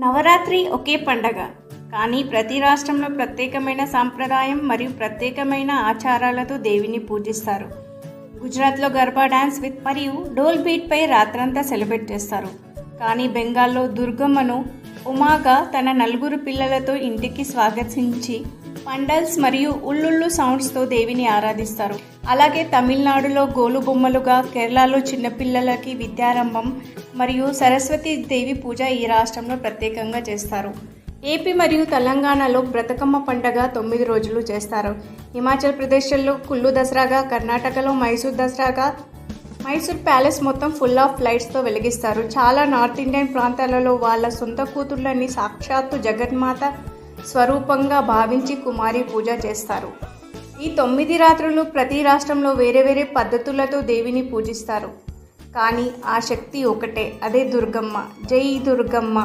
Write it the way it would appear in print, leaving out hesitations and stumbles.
నవరాత్రి ఒకే పండగ, కానీ ప్రతి రాష్ట్రంలో ప్రత్యేకమైన సాంప్రదాయం మరియు ప్రత్యేకమైన ఆచారాలతో దేవిని పూజిస్తారు. గుజరాత్లో గర్బా డ్యాన్స్ విత్ మరియు డోల్ బీట్పై రాత్రంతా సెలబ్రేట్ చేస్తారు. కానీ బెంగాల్లో దుర్గమ్మను ఉమాగా తన నలుగురు పిల్లలతో ఇంటికి స్వాగతించి పండల్స్ మరియు ఉల్లుళ్ళు సౌండ్స్తో దేవిని ఆరాధిస్తారు. అలాగే తమిళనాడులో గోలు బొమ్మలుగా, కేరళలో చిన్నపిల్లలకి విద్యారంభం మరియు సరస్వతి దేవి పూజ ఈ రాష్ట్రంలో ప్రత్యేకంగా చేస్తారు. ఏపీ మరియు తెలంగాణలో బ్రతుకమ్మ పండగ 9 రోజులు చేస్తారు. హిమాచల్ ప్రదేశ్లో కుల్లు దసరాగా, కర్ణాటకలో మైసూర్ దసరాగా, మైసూర్ ప్యాలెస్ మొత్తం ఫుల్ ఆఫ్ లైట్స్తో వెలిగిస్తారు. చాలా నార్త్ ఇండియన్ ప్రాంతాలలో వాళ్ళ సొంత కూతుళ్ళని సాక్షాత్తు జగన్మాత స్వరూపంగా భావించి కుమారి పూజ చేస్తారు. ఈ 9 రాత్రులు ప్రతి రాష్ట్రంలో వేరే వేరే పద్ధతులతో దేవిని పూజిస్తారు. కానీ ఆ శక్తి ఒకటే, అదే దుర్గమ్మ. జై దుర్గమ్మ.